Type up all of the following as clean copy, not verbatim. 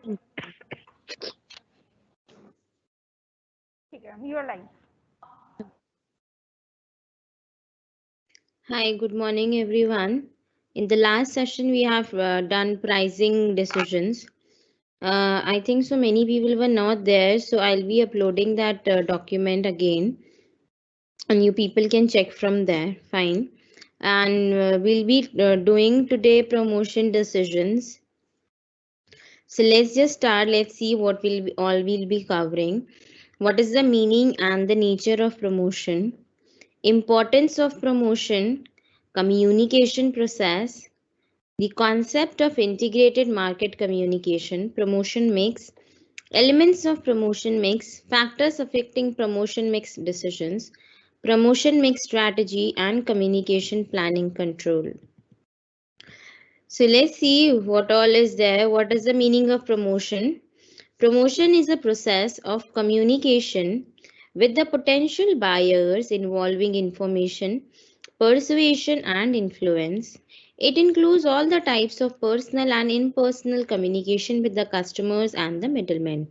ठीक है, you are live. Hi, good morning, everyone. In the last session, we have done pricing decisions. I think so many people were not there, so I'll be uploading that document again, and you people can check from there. Fine. And we'll be doing today promotion decisions. So let's just start. Let's see what we'll be covering. What is the meaning and the nature of promotion? Importance of promotion, communication process, the concept of integrated market communication, promotion mix, elements of promotion mix, factors affecting promotion mix decisions, promotion mix strategy, and communication planning control. So let's see what all is there. What is the meaning of promotion? Promotion is a process of communication with the potential buyers involving information, persuasion, and influence. It includes all the types of personal and impersonal communication with the customers and the middlemen.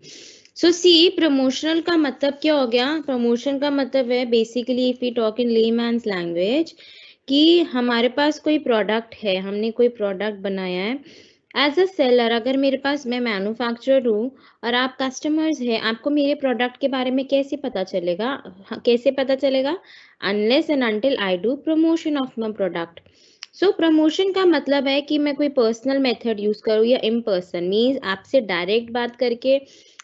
So see, promotional का मतलब क्या हो गया? Promotion का मतलब है basically if we talk in layman's language कि हमारे पास कोई प्रोडक्ट है, हमने कोई प्रोडक्ट बनाया है, एज अ सेलर अगर मेरे पास मैं मैन्युफैक्चरर हूँ और आप कस्टमर्स हैं, आपको मेरे प्रोडक्ट के बारे में कैसे पता चलेगा? कैसे पता चलेगा? Unless and until I do promotion of my product. So promotion का मतलब है कि मैं कोई पर्सनल मेथड यूज करूँ या इन पर्सन, मीन्स आपसे डायरेक्ट बात करके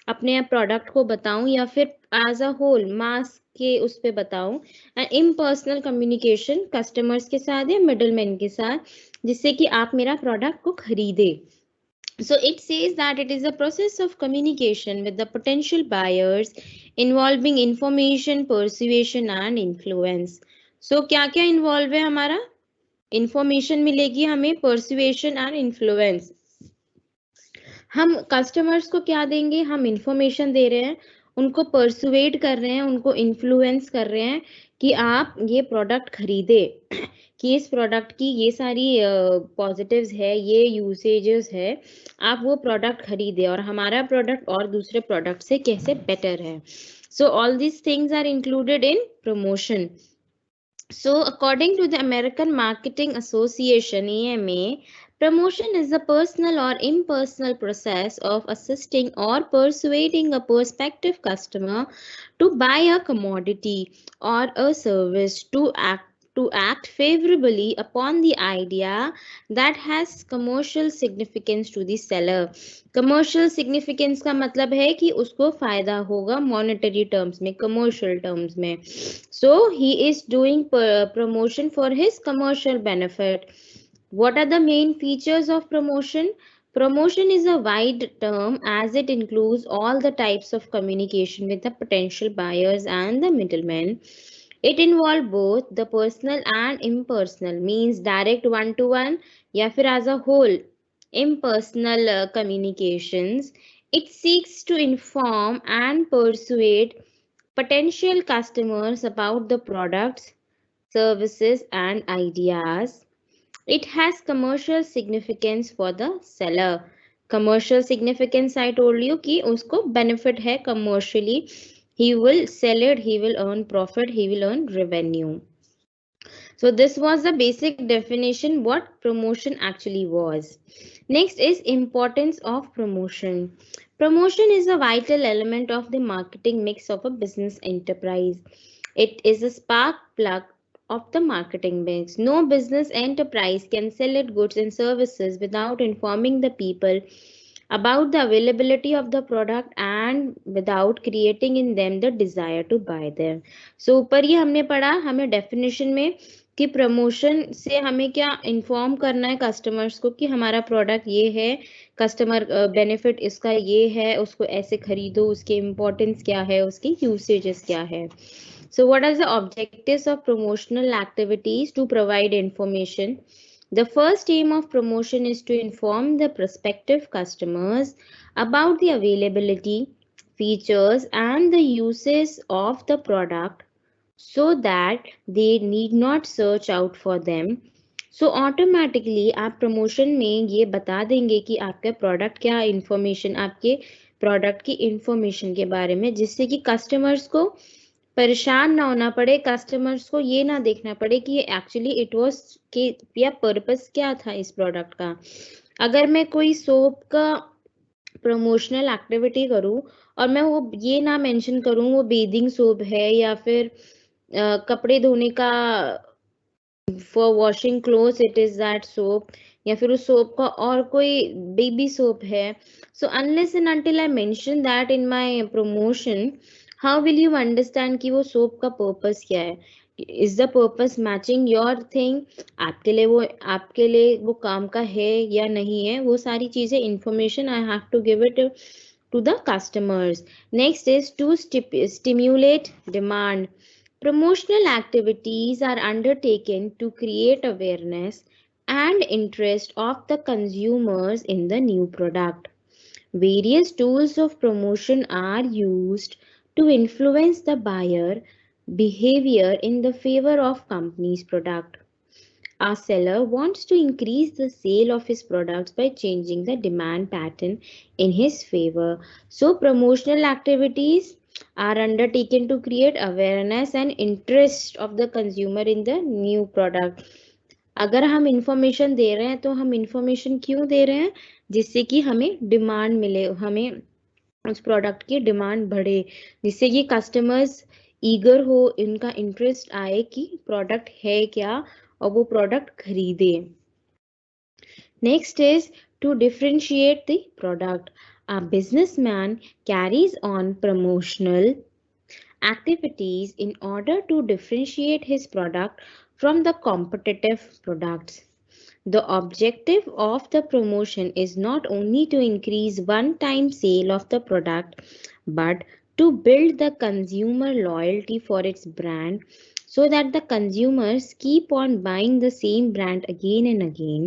अपने प्रोडक्ट को बताऊं या फिर एज अ होल मास के उस पे बताऊं. एंड इम्पर्सनल कम्युनिकेशन कस्टमर्स के साथ या मिडलमैन के साथ, जिससे कि आप मेरा प्रोडक्ट को खरीदे. So it says that it is a process of communication with the potential buyers involving information, persuasion and influence. So क्या क्या involve है हमारा? Information मिलेगी हमें, persuasion and influence. हम कस्टमर्स को क्या देंगे? हम इंफॉर्मेशन दे रहे हैं, उनको परसुएट कर रहे हैं, उनको इन्फ्लुएंस कर रहे हैं कि आप ये प्रोडक्ट खरीदे, कि इस प्रोडक्ट की ये सारी पॉजिटिव्स है, ये यूसेजेस है, आप वो प्रोडक्ट खरीदे और हमारा प्रोडक्ट और दूसरे प्रोडक्ट से कैसे बेटर है. So all these things are included in promotion. So, according to the American Marketing Association (AMA), promotion is a personal or impersonal process of assisting or persuading a prospective customer to buy a commodity or a service, to act favorably upon the idea that has commercial significance to the seller. Commercial significance का मतलब है कि उसको फायदा होगा monetary terms में, commercial terms में. So he is doing promotion for his commercial benefit. What are the main features of promotion? Promotion is a wide term as it includes all the types of communication with the potential buyers and the middlemen. It involves both the personal and impersonal, means direct one-to-one या फिर as a whole impersonal communications. It seeks to inform and persuade potential customers about the products, services, and ideas. It has commercial significance for the seller. Commercial significance, I told you कि उसको benefit है commercially. He will sell it, he will earn profit, he will earn revenue. So this was the basic definition what promotion actually was. Next is importance of promotion. Promotion is a vital element of the marketing mix of a business enterprise. It is a spark plug of the marketing mix. No business enterprise can sell its goods and services without informing the people about the availability of the product and without creating in them the desire to buy them. So ऊपर ये हमने पढ़ा, हमें definition में कि promotion से हमें क्या इन्फॉर्म करना है कस्टमर्स को कि हमारा प्रोडक्ट ये है, कस्टमर बेनिफिट इसका ये है, उसको ऐसे खरीदो, उसके इम्पोर्टेंस क्या है, उसके यूसेजेस क्या है. So what are the objectives of promotional activities? To provide information. The first aim of promotion is to inform the prospective customers about the availability, features, and the uses of the product so that they need not search out for them. So automatically आप promotion में ये बता देंगे कि आपका product क्या information, आपके product की इंफॉर्मेशन के बारे में, जिससे कि कस्टमर्स को परेशान ना होना पड़े, कस्टमर्स को ये ना देखना पड़े कि एक्चुअली इट वाज के या पर्पस क्या था इस प्रोडक्ट का। अगर मैं कोई सोप का प्रमोशनल एक्टिविटी करूं और मैं वो ये ना मेंशन करूं वो बेदिंग सोप है या फिर कपड़े धोने का for washing clothes it is that soap, या फिर उस सोप का और कोई बेबी सोप है, so unless and until I mention that in my promotion, how will you understand कि वो सोप का पर्पस क्या है? Is the purpose matching your thing? आपके लिए वो काम का है या नहीं है? वो सारी चीजें information I have to give it to the customers. Next is to stimulate demand. Promotional activities are undertaken to create awareness and interest of the consumers in the new product. Various tools of promotion are used to influence the buyer behavior in the favor of company's product. A seller wants to increase the sale of his products by changing the demand pattern in his favor. So, promotional activities are undertaken to create awareness and interest of the consumer in the new product. अगर हम information दे रहे हैं तो हम information क्यों दे रहे हैं? जिससे कि हमें डिमांड मिले, हमें उस प्रोडक्ट की डिमांड बढ़े, जिससे कि कस्टमर्स ईगर हो, इनका इंटरेस्ट आए कि प्रोडक्ट है क्या और वो प्रोडक्ट खरीदे. Next is to differentiate the product. A businessman carries on promotional activities in order to differentiate his product from the competitive products. The objective of the promotion is not only to increase one-time sale of the product, but to build the consumer loyalty for its brand so that the consumers keep on buying the same brand again and again.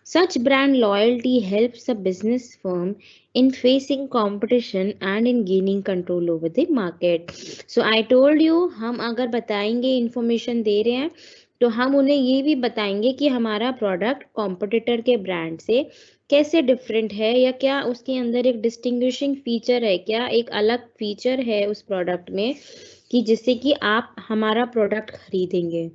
Such brand loyalty helps a business firm in facing competition and in gaining control over the market. So I told you, हम अगर बताएंगे information दे रहे हैं तो हम उन्हें ये भी बताएंगे कि हमारा प्रोडक्ट कॉम्पिटिटर के ब्रांड से कैसे डिफरेंट है, या क्या उसके अंदर एक डिस्टिंग्विशिंग फीचर है, क्या एक अलग फीचर है उस प्रोडक्ट में कि जिससे कि आप हमारा प्रोडक्ट खरीदेंगे.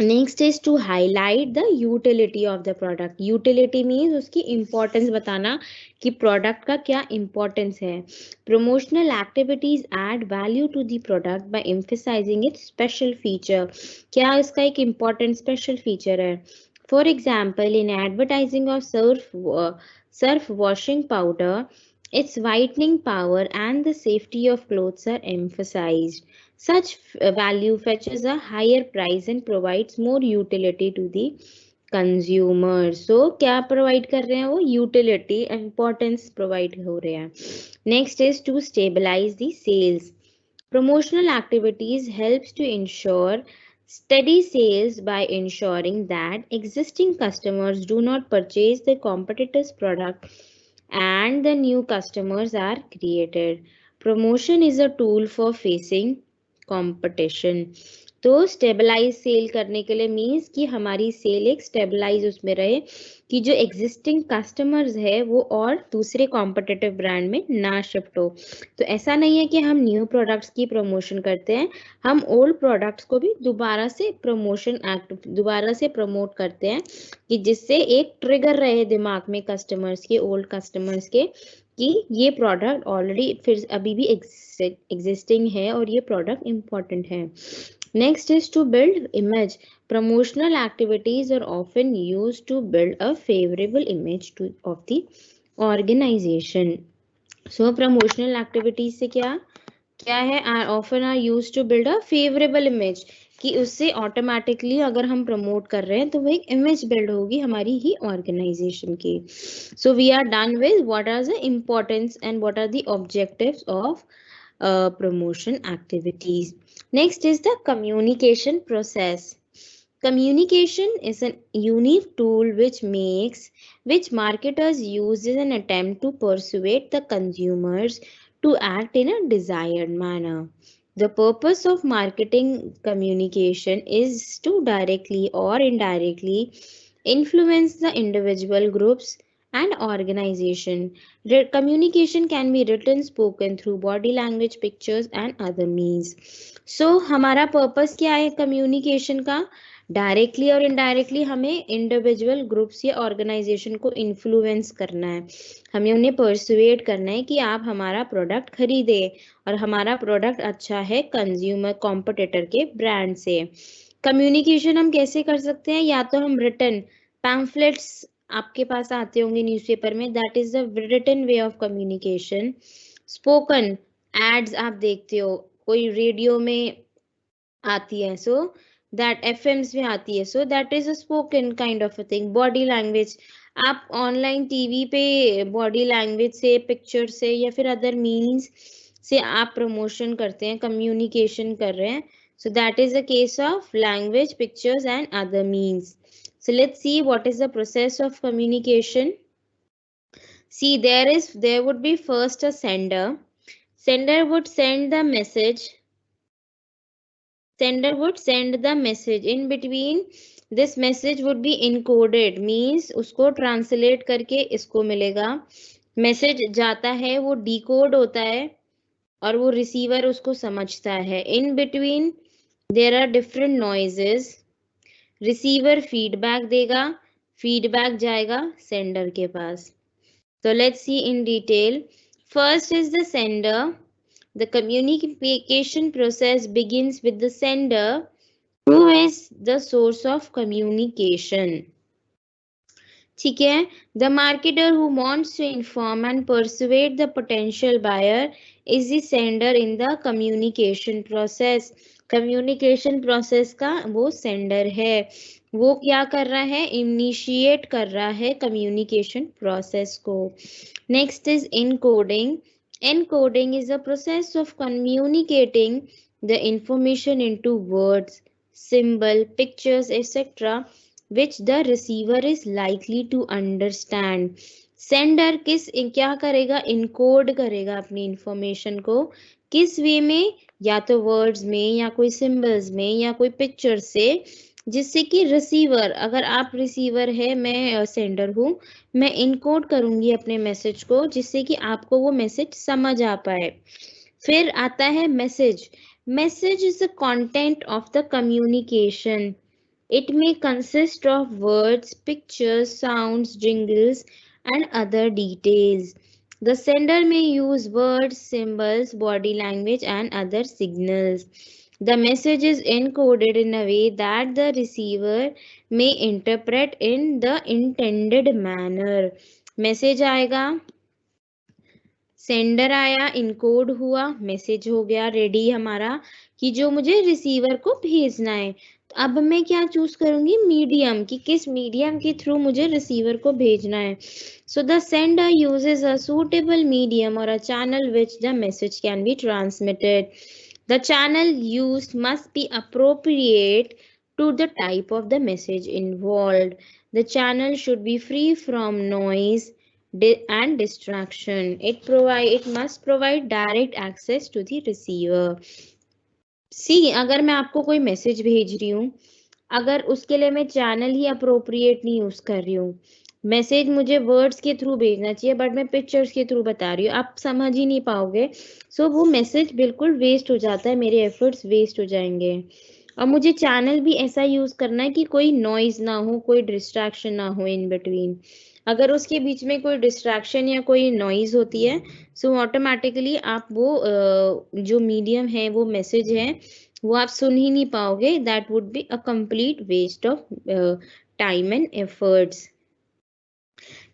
Next is to highlight the utility of the product. Utility means उसकी इंपॉर्टेंस बताना कि प्रोडक्ट का क्या इंपॉर्टेंस है. Promotional activities add value to the product by emphasising its special feature. क्या इसका एक इंपॉर्टेंट स्पेशल फीचर है? For example, in advertising of Surf washing powder, its whitening power and the safety of clothes are emphasized. Such value fetches a higher price and provides more utility to the consumer. So क्या provide कर रहे हैं वो? Utility, importance provide हो रहे हैं. Next is to stabilize the sales. Promotional activities helps to ensure steady sales by ensuring that existing customers do not purchase the competitor's product and the new customers are created. Promotion is a tool for facing competition. तो stabilise cell करने के लिए means कि हमारी cell एक stabilise उसमें रहे कि जो एग्जिस्टिंग कस्टमर्स है वो और दूसरे कॉम्पिटिटिव ब्रांड में ना शिफ्ट हो. तो ऐसा नहीं है कि हम न्यू प्रोडक्ट्स की प्रमोशन करते हैं, हम ओल्ड प्रोडक्ट्स को भी दोबारा से प्रमोट करते हैं कि जिससे एक ट्रिगर रहे दिमाग में कस्टमर्स के, ओल्ड कस्टमर्स के, कि ये प्रोडक्ट ऑलरेडी फिर अभी भी एग्जिस्टिंग है और ये प्रोडक्ट इम्पोर्टेंट है. Next is to build image. Promotional activities are often used to build a favorable image of the organization. So promotional activities से क्या है? Are often are used to build a favorable image, कि उससे automatically अगर हम promote कर रहे हैं तो वो एक इमेज बिल्ड होगी हमारी ही ऑर्गेनाइजेशन की. So we are done with what are the importance and what are the objectives of promotion activities. Next is the communication process. Communication is a unique tool which marketers use in an attempt to persuade the consumers to act in a desired manner. The purpose of marketing communication is to directly or indirectly influence the individual, groups, and organization. Communication can be written, spoken through body language, pictures, and other means. So, हमारा purpose क्या है communication का? Directly और indirectly हमें individual groups या organisation को influence करना है, हमें उन्हें परसुएट करना है कि आप हमारा प्रोडक्ट खरीदे और हमारा प्रोडक्ट अच्छा है कंज्यूमर कॉम्पिटिटर के ब्रांड से। कम्युनिकेशन हम कैसे कर सकते हैं? या तो हम रिटन पैम्फलेट्स आपके पास आते होंगे न्यूज़पेपर में, that is the written way of communication. Spoken ads आप देखते हो, कोई रेडियो में आती है, सो दैट एफएम्स में आती है, so that is a spoken kind of a thing. Body language, आप ऑनलाइन टीवी पे बॉडी लैंग्वेज से, पिक्चर से या फिर अदर मीन्स से आप प्रमोशन करते हैं, कम्युनिकेशन कर रहे हैं, so that is the case of language, pictures and other means. So let's see what is the process of communication. See, there would be first a sender. Sender would send the message. Sender would send the message. In between, this message would be encoded, means उसको translate करके इसको मिलेगा। Message जाता है, वो decode होता है और वो रिसीवर उसको समझता है। In between there are different noises. Receiver feedback देगा, फीडबैक जाएगा सेंडर के पास। तो let's see in detail. First is the sender. The communication process begins with the sender, who is the source of communication. ठीक है? The marketer who wants to inform and persuade the potential buyer is the sender in the communication process. Communication process का वो sender है, वो क्या कर रहा है? Initiate कर रहा है communication process को। Next is encoding. Encoding is the process of communicating the information into words, symbol, pictures, etc., which the receiver is likely to understand. Sender क्या करेगा? Encode करेगा अपनी information को। किस वे में? या तो words में, या कोई symbols में, या कोई picture से, जिससे कि रिसीवर, अगर आप रिसीवर है, मैं सेंडर हूँ, मैं इनकोड करूंगी अपने मैसेज को, जिससे कि आपको वो मैसेज समझ आ पाए। फिर आता है message. Message is the content of the communication. It may consist of words, pictures, sounds, jingles and other details. The sender may use words, symbols, body language and other signals. The message is encoded in a way that the receiver may interpret in the intended manner. Message आएगा, sender आया, encode हुआ, message हो गया ready हमारा कि जो मुझे receiver को भेजना है। अब मैं क्या चूज करूंगी? मीडियम, कि किस मीडियम के थ्रू मुझे रिसीवर को भेजना है। So the sender uses a suitable medium और a channel which the message can be transmitted. The channel used must be appropriate to the type of the message involved. The channel should be free from noise and distraction. It must provide direct access to the receiver. See, अगर मैं आपको कोई message भेज रही हूँ, अगर उसके लिए मैं चैनल ही अप्रोप्रिएट नहीं यूज कर रही हूँ, मैसेज मुझे वर्ड्स के थ्रू भेजना चाहिए बट मैं पिक्चर्स के थ्रू बता रही हूँ, आप समझ ही नहीं पाओगे। सो वो मैसेज बिल्कुल वेस्ट हो जाता है, मेरे एफर्ट्स वेस्ट हो जाएंगे। और मुझे चैनल भी ऐसा यूज करना है कि कोई नॉइज ना हो, कोई डिस्ट्रैक्शन ना हो इन बिटवीन। अगर उसके बीच में कोई डिस्ट्रैक्शन या कोई नॉइज होती है, सो ऑटोमेटिकली आप वो जो मीडियम है, वो मैसेज है, वो आप सुन ही नहीं पाओगे। That would be a complete waste of time and efforts.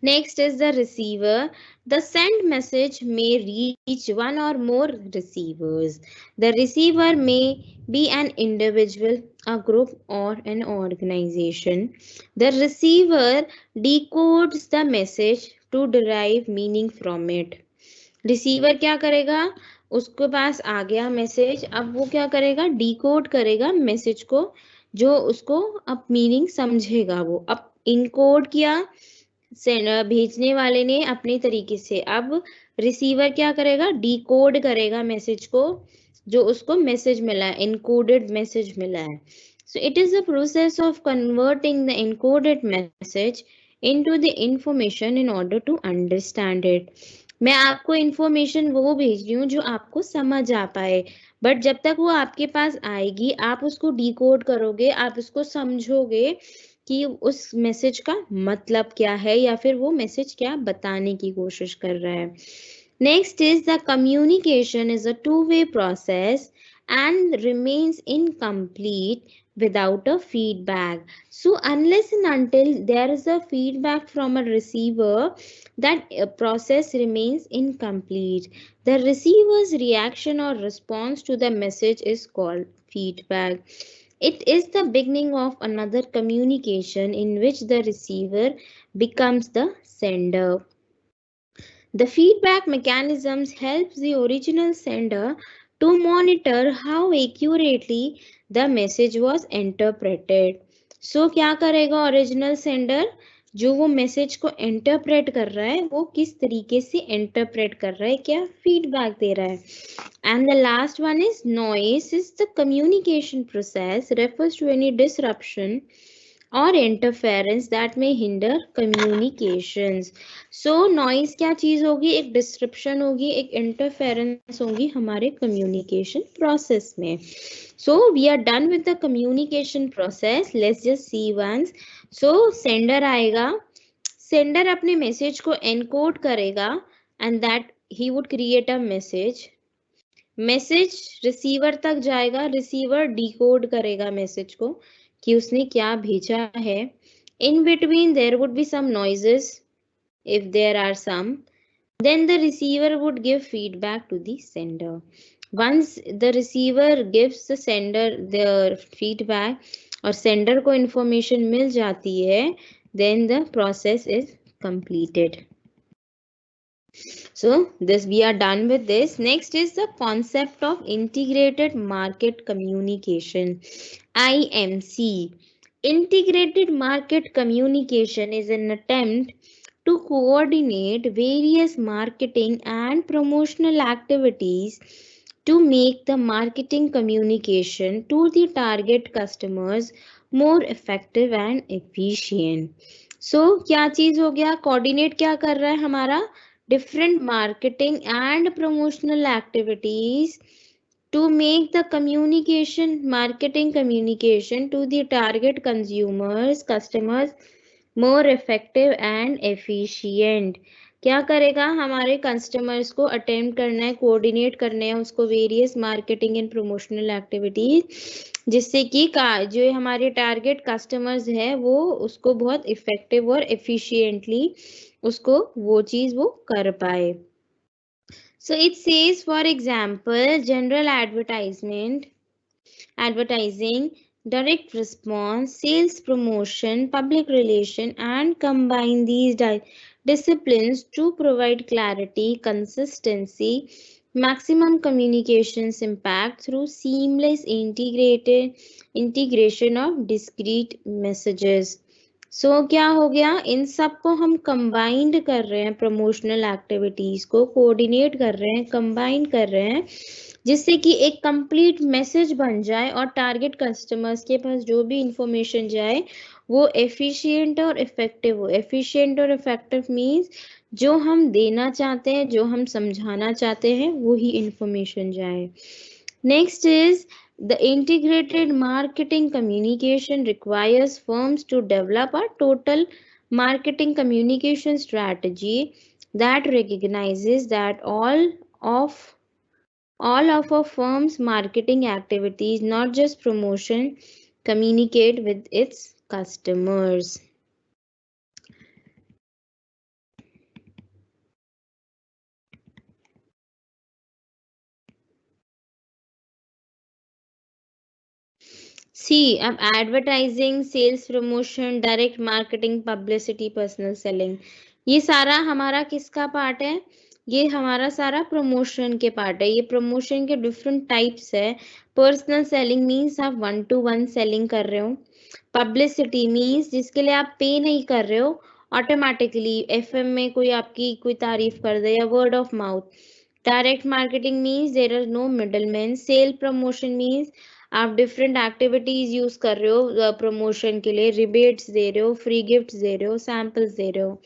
Next is the receiver. The sent message may reach one or more receivers. The receiver may be an individual, a group, or an organization. The receiver decodes the message to derive meaning from it. Receiver क्या करेगा? उसके पास आ गया message, अब वो क्या करेगा? Decode करेगा message को, जो उसको अब मीनिंग समझेगा। वो अब इनकोड किया भेजने वाले ने अपने तरीके से, अब रिसीवर क्या करेगा? डिकोड करेगा मैसेज को, जो उसको मैसेज मिला है, encoded मैसेज मिला है. So it is a process of converting the encoded message into the information in order to understand it. मैं आपको information वो भेज रही हूँ जो आपको समझ आ पाए, बट जब तक वो आपके पास आएगी आप उसको डिकोड करोगे, आप उसको समझोगे कि उस मैसेज का मतलब क्या है या फिर वो मैसेज क्या बताने की कोशिश कर रहा है. Next is the communication is a two-way process and remains incomplete without a feedback. So unless and until there is a feedback from a receiver, that process remains incomplete. The receiver's reaction or response to the message is called feedback. It is the beginning of another communication in which the receiver becomes the sender. The feedback mechanisms helps the original sender to monitor how accurately the message was interpreted. So क्या करेगा original sender? जो वो message को interpret कर रहा है वो किस तरीके से इंटरप्रेट कर रहा है, क्या फीडबैक दे रहा है. And the last one is noise is the communication process refers to any disruption or interference that may hinder communications. So noise क्या चीज होगी, एक disruption होगी, एक interference होगी हमारे communication process में. So we are done with the communication process. Let's just see once. So sender आएगा, sender अपने message को encode करेगा and that he would create a message. Message receiver तक जाएगा, रिसीवर डिकोड करेगा मैसेज को कि उसने क्या भेजा है. In between there would be some noises if there are some. Then the receiver would give feedback to the sender. Once the receiver gives the sender the feedback और sender को information मिल जाती है, then the process is completed. So this we are done with this. Next is the concept of integrated market communication, IMC. Integrated market communication is an attempt to coordinate various marketing and promotional activities to make the marketing communication to the target customers more effective and efficient. So क्या चीज हो गया, coordinate क्या कर रहा है हमारा, different marketing and promotional activities to make the marketing communication to the target customers more effective and efficient. क्या करेगा, हमारे कस्टमर्स को अटेम्प्ट करना है, कोऑर्डिनेट करना है उसको various marketing and promotional activities, जिससे कि जो हमारे टारगेट कस्टमर्स है वो उसको बहुत इफेक्टिव और एफिशिएंटली उसको वो चीज वो कर पाए. So it says, for example, general advertising, direct response, sales promotion, public relation, and combine these disciplines to provide clarity, consistency, maximum communications impact through seamless integration of discrete messages. So क्या हो गया, इन सबको हम combined कर रहे हैं, promotional activities को coordinate कर रहे हैं, कंबाइन कर रहे हैं, जिससे कि एक कंप्लीट मैसेज बन जाए और टारगेट कस्टमर्स के पास जो भी इंफॉर्मेशन जाए वो एफिशिएंट और इफेक्टिव हो. एफिशिएंट और इफेक्टिव मींस जो हम देना चाहते हैं, जो हम समझाना चाहते हैं वही इंफॉर्मेशन जाए. Next is the integrated marketing communication requires firms to develop a total marketing communication strategy that recognizes that all of a firm's marketing activities, not just promotion, communicate with its customers. See, अब advertising, sales promotion, direct marketing, publicity, personal selling, ये सारा हमारा किसका part है, ये हमारा सारा promotion के पार्ट है. ये प्रमोशन के डिफरेंट टाइप्स है. पर्सनल सेलिंग मींस आप 1-to-1 सेलिंग कर रहे हो. पब्लिसिटी मींस जिसके लिए आप पे नहीं कर रहे हो, ऑटोमेटिकली एफएम में कोई आपकी कोई तारीफ कर दे या word of mouth. Direct marketing means there are no middleman. Sale promotion means आप डिफरेंट एक्टिविटीज यूज कर रहे हो प्रमोशन के लिए, रिबेट्स दे रहे हो, फ्री गिफ्ट्स दे रहे हो, सैम्पल्स दे रहे हो.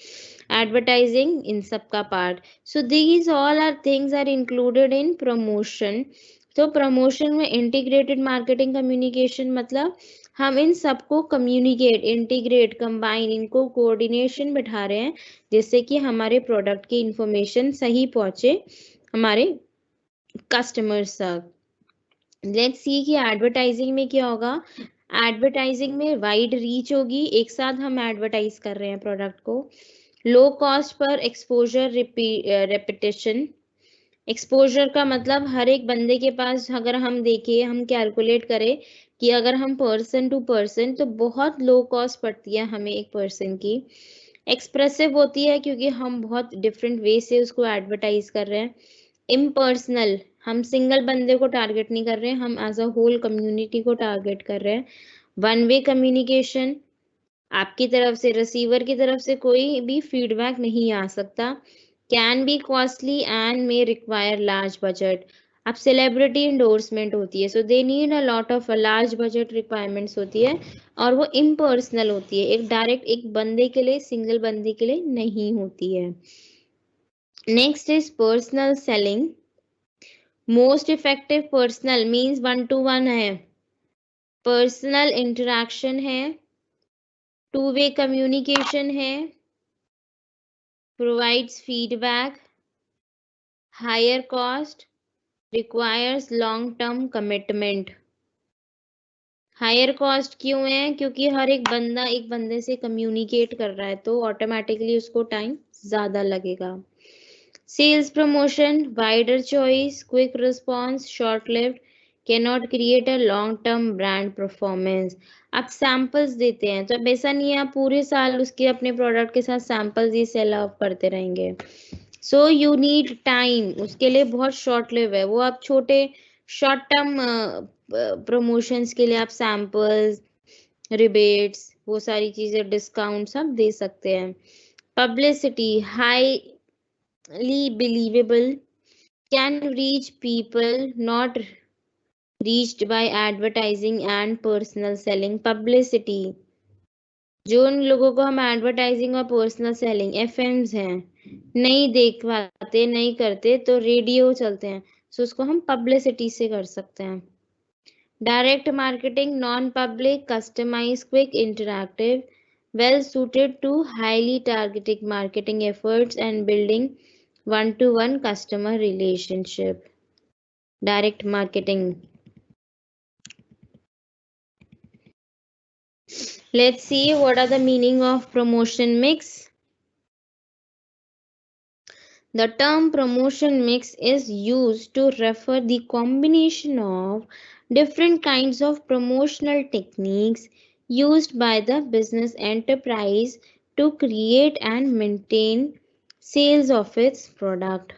एडवर्टाइजिंग इन सबका part. So these all are things are included in promotion. तो प्रमोशन में इंटीग्रेटेड मार्केटिंग कम्युनिकेशन मतलब हम इन सबको कम्युनिकेट, इंटीग्रेट, कंबाइन, इनको कोऑर्डिनेशन बिठा रहे हैं जिससे कि हमारे प्रोडक्ट की इंफॉर्मेशन सही पहुंचे हमारे कस्टमर्स तक. लेट्स सी कि एडवर्टाइजिंग में क्या होगा. एडवर्टाइजिंग में वाइड रीच होगी, एक साथ हम एडवर्टाइज कर रहे हैं प्रोडक्ट को. Low cost per exposure, repetition. Exposure का मतलब हर एक बंदे के पास अगर हम देखें, हम कैलकुलेट करें कि अगर हम पर्सन टू पर्सन तो बहुत लो कॉस्ट पड़ती है हमें एक पर्सन की. एक्सप्रेसिव होती है क्योंकि हम बहुत डिफरेंट वे से उसको एडवर्टाइज कर रहे हैं. इम्पर्सनल, हम सिंगल बंदे को टारगेट नहीं कर रहे हैं, हम एज अ होल कम्युनिटी को टारगेट कर रहे हैं. वन वे कम्युनिकेशन, आपकी तरफ से रिसीवर की तरफ से कोई भी फीडबैक नहीं आ सकता. Can be costly and may require large budget. अब सेलिब्रिटी इंडोर्समेंट होती है, so they need a lot of large budget requirements होती है और वो इम्पर्सनल होती है, एक डायरेक्ट एक बंदे के लिए, सिंगल बंदे के लिए नहीं होती है. Next is personal selling. Most effective personal means 1-to-1 है, पर्सनल इंटरेक्शन है, टू वे कम्युनिकेशन है, provides feedback, higher cost, requires long term commitment. Higher cost क्यों है? क्योंकि हर एक बंदा एक बंदे से कम्युनिकेट कर रहा है तो ऑटोमेटिकली उसको टाइम ज्यादा लगेगा. Sales promotion, wider choice, quick response, short lived, cannot create a long term brand performance. आप सैंपल्स देते हैं तो अब ऐसा नहीं है आप पूरे साल उसके अपने प्रोडक्ट के साथ सैंपल्स ही सेल ऑफ करते रहेंगे. सो यू नीड टाइम, उसके लिए बहुत शॉर्ट लिव है वो. आप छोटे शॉर्ट टर्म प्रमोशंस के लिए आप सैंपल्स, रिबेट्स, वो सारी चीजें, डिस्काउंट सब दे सकते हैं. Publicity, highly believable, can reach people not reached by advertising and personal selling. Publicity, जो उन लोगों को हम एडवर्टाइजिंग और पर्सनल सेलिंग एफएम्स हैं नहीं देख पाते, नहीं करते, तो रेडियो चलते हैं, सो उसको हम पब्लिसिटी से कर सकते हैं. Direct marketing, non public, customise, quick, interactive, well suited to highly targeted marketing efforts and building one-to-one customer relationship. Direct marketing. Let's see what are the meaning of promotion mix. The term promotion mix is used to refer the combination of different kinds of promotional techniques used by the business enterprise to create and maintain sales of its product.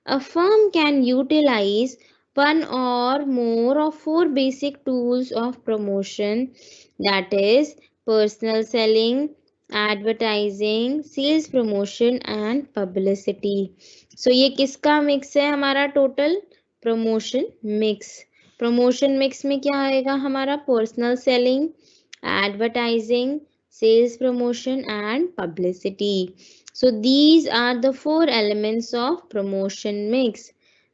A firm can utilize one or more of four basic tools of promotion, that is personal selling, advertising, sales promotion and publicity. So ये किसका mix है हमारा total? Promotion mix. Promotion mix में क्या आएगा हमारा? Personal selling, advertising, sales promotion and publicity. So these are the four elements of promotion mix.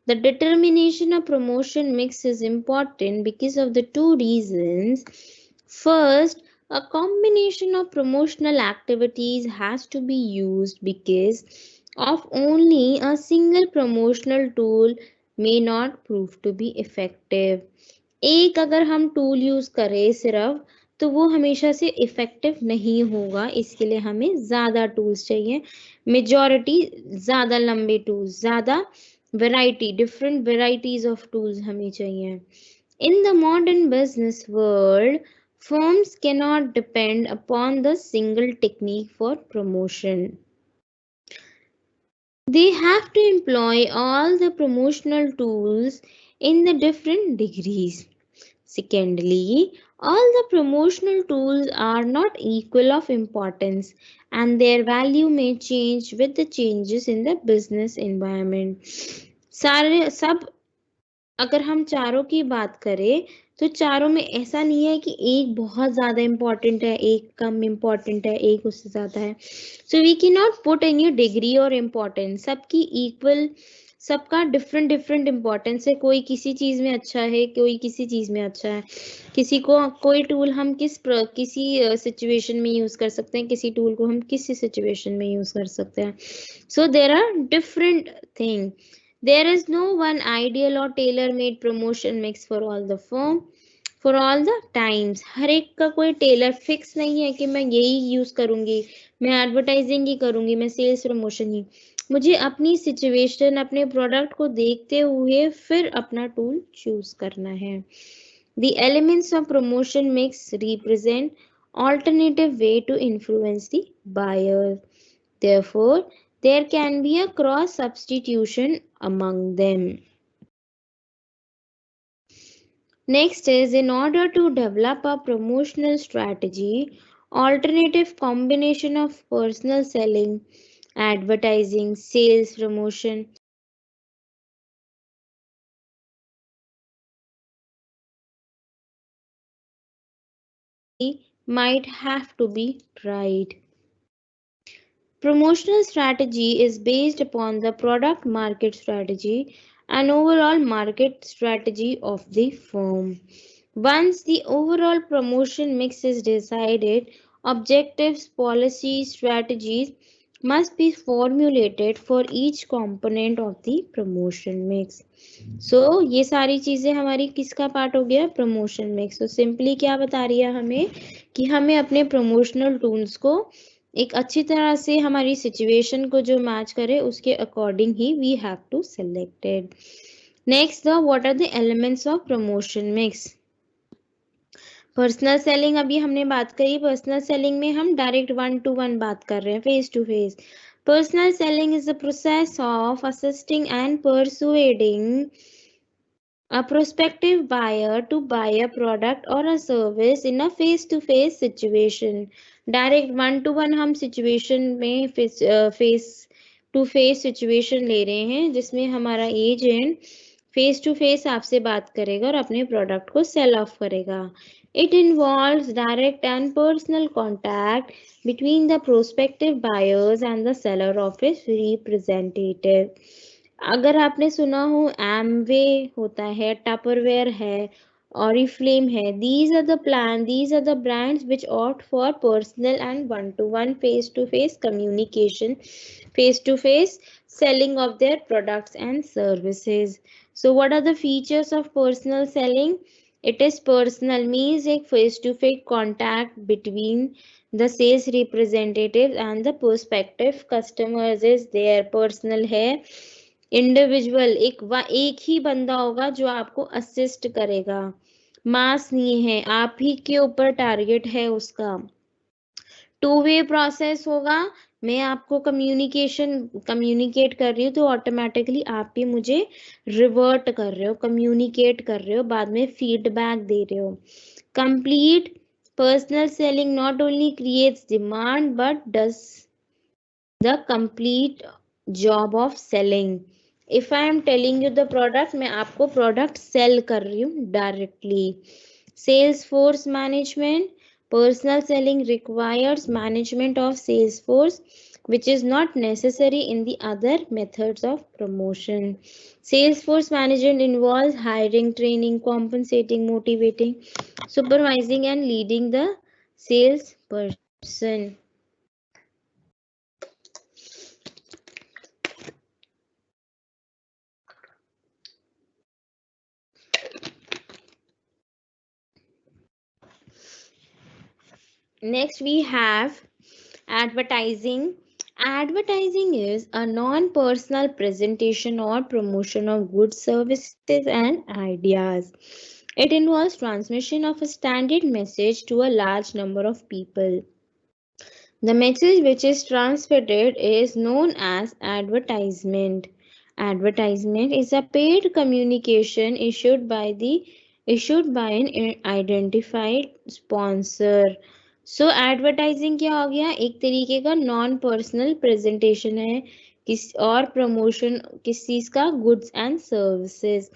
The determination of promotion mix is important because of the two reasons. First, a combination of promotional activities has to be used because of only a single promotional tool may not prove to be effective. एक अगर हम tool use करें सिर्फ तो वो हमेशा से effective नहीं होगा, इसके लिए हमें ज्यादा टूल्स चाहिए, मेजॉरिटी ज्यादा लंबे टूल्स, ज्यादा variety, different varieties of tools हमें चाहिए. In the modern business world, firms cannot depend upon the single technique for promotion. They have to employ all the promotional tools in the different degrees. Secondly, all the promotional tools are not equal of importance and their value may change with the changes in the business environment. सारे सब अगर हम चारों की बात करें तो चारों में ऐसा नहीं है कि एक बहुत ज्यादा इम्पोर्टेंट है, एक कम इम्पोर्टेंट है, एक उससे ज्यादा है. So we can not put any degree और इम्पोर्टेंस. सबकी इक्वल, सबका डिफरेंट डिफरेंट इम्पोर्टेंस है. कोई किसी चीज में अच्छा है, कोई किसी चीज में अच्छा है. किसी को कोई टूल हम किसी सिचुएशन में यूज कर सकते हैं, किसी टूल को हम किसी सिचुएशन में यूज कर सकते हैं. So there are different thing. There is no one ideal or tailor-made promotion mix for all the firm, for all the times. हर एक का कोई टेलर फिक्स नहीं है कि मैं यही यूज करूंगी, मैं एडवर्टाइजिंग ही करूंगी, मैं सेल्स प्रमोशन ही. मुझे अपनी सिचुएशन, अपने प्रोडक्ट को देखते हुए फिर अपना टूल चूज करना है. The elements of promotion mix represent alternative way to influence the buyer. Therefore, there can be a cross substitution among them. Next is, in order to develop a promotional strategy, alternative combination of personal selling, advertising, sales promotion might have to be tried. Promotional strategy is based upon the product market strategy and overall market strategy of the firm. Once the overall promotion mix is decided, objectives, policies, strategies must be formulated for each component of the promotion mix. So ये सारी चीजें हमारी किसका part हो गया? Promotion mix. तो simply क्या बता रही है हमें कि हमें अपने प्रमोशनल टूल्स को एक अच्छी तरह से हमारी सिचुएशन को जो मैच करे उसके अकॉर्डिंग ही we have to selected. Next, the what are the elements of promotion mix. Personal selling अभी हमने बात करी. पर्सनल सेलिंग में हम डायरेक्ट 1-to-1 बात कर रहे हैं, face to face. Personal selling is the process of assisting and persuading a prospective buyer to buy a product or a service in a face to face situation. Direct 1-to-1 हम situation में face to face situation ले रहे हैं जिसमें हमारा agent face to face आपसे बात करेगा और अपने प्रोडक्ट को सेल ऑफ करेगा. It involves direct and personal contact between the prospective buyers and the seller of its representative. अगर आपने सुना हो एमवे होता है, टपरवेयर है, ऑरिफ्लेम है. these are the brands which opt for personal and one-to-one face-to-face communication, face-to-face selling of their products and services. So what are the features of personal selling? It is personal means एक face-to-face contact between the sales representative and the prospective customers is there. personal है, individual एक ही बंदा होगा जो आपको assist करेगा. मास नहीं है, आप ही के ऊपर टारगेट है उसका. टू वे प्रोसेस होगा. मैं आपको कम्युनिकेट कर रही हूँ तो ऑटोमेटिकली आप भी मुझे रिवर्ट कर रहे हो, कम्युनिकेट कर रहे हो, बाद में फीडबैक दे रहे हो. Complete personal selling not only creates demand but does the complete job of selling. If I am telling you the product, मैं आपको प्रोडक्ट सेल कर रही हूँ directly. Sales force management. Personal selling requires management of sales force which is not necessary in the other methods of promotion. Sales force management involves hiring, training, compensating, motivating, supervising and leading the sales person. Next we have advertising. Advertising is a non-personal presentation or promotion of goods, services and ideas. It involves transmission of a standard message to a large number of people. The message which is transmitted is known as advertisement. Advertisement is a paid communication issued by an identified sponsor. So advertising क्या हो गया? एक तरीके का non personal presentation है और promotion किस चीज का, गुड्स एंड सर्विसेज।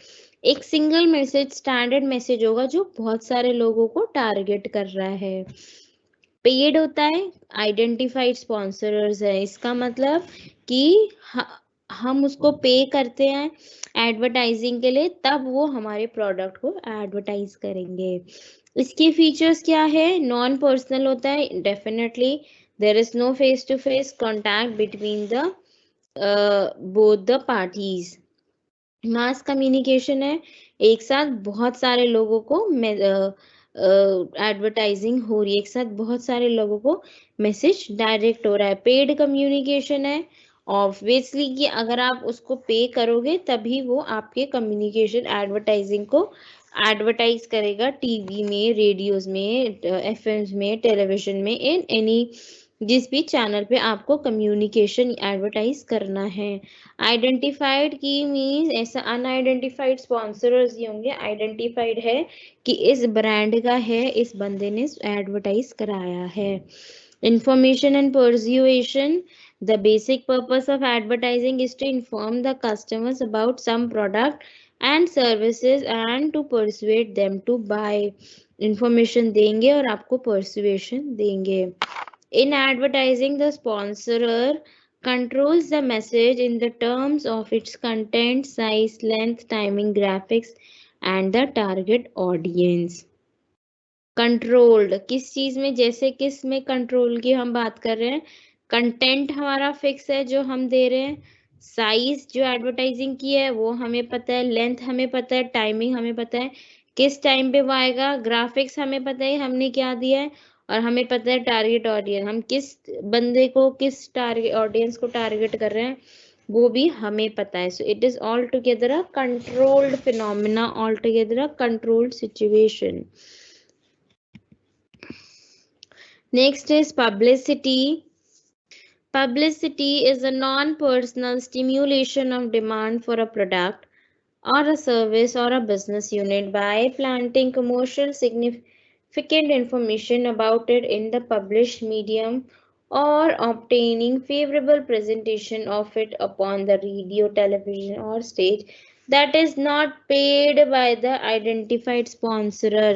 एक सिंगल मैसेज स्टैंडर्ड मैसेज होगा जो बहुत सारे लोगों को टारगेट कर रहा है। पेड होता है, आइडेंटिफाइड स्पॉन्सरर्स है, इसका मतलब कि हम उसको पे करते हैं एडवर्टाइजिंग के लिए, तब वो हमारे प्रोडक्ट को एडवर्टाइज करेंगे। इसके फीचर्स क्या है, नॉन पर्सनल होता है, definitely there is no face to face contact between the both the parties. Mass communication है, एक साथ बहुत सारे लोगों को एडवर्टाइजिंग हो रही है, एक साथ बहुत सारे लोगों को मैसेज डायरेक्ट हो रहा है। पेड कम्युनिकेशन है, ऑब्वियसली कि अगर आप उसको पे करोगे तभी वो आपके कम्युनिकेशन एडवर्टाइजिंग को एडवर्टाइज करेगा, टीवी में, रेडियोज में, एफएम्स में, टेलीविजन में, इन एनी जिस भी चैनल पे आपको कम्युनिकेशन एडवर्टाइज करना है। आइडेंटिफाइड की मीन्स ऐसा अनआइडेंटिफाइड स्पॉन्सर्स ही होंगे, आइडेंटिफाइड है कि इस ब्रांड का है, इस बंदे ने एडवर्टाइज कराया है। Information and persuasion, the basic purpose of advertising is to inform the customers about some product and services and to persuade them to buy। Information देंगे और आपको persuasion देंगे। In advertising, the sponsorer controls the message in the terms of its content, size, length, timing, graphics, and the target audience। Controlled किस चीज में, जैसे किस में कंट्रोल की हम बात कर रहे हैं, कंटेंट हमारा फिक्स है जो हम दे रहे हैं, साइज जो एडवर्टाइजिंग की है वो हमें पता है, लेंथ हमें पता है, टाइमिंग हमें पता है, किस टाइम पे वो आएगा, ग्राफिक्स हमें पता है हमने क्या दिया है, और हमें पता है टारगेट ऑडियंस, हम किस बंदे को, किस टारगेट ऑडियंस को टारगेट कर रहे हैं वो भी हमें पता है। सो it is all together a controlled phenomena, all together a controlled situation. Next is publicity. Publicity is a non-personal stimulation of demand for a product or a service or a business unit by planting commercial significant information about it in the published medium or obtaining favorable presentation of it upon the radio, television or stage that is not paid by the identified sponsorer।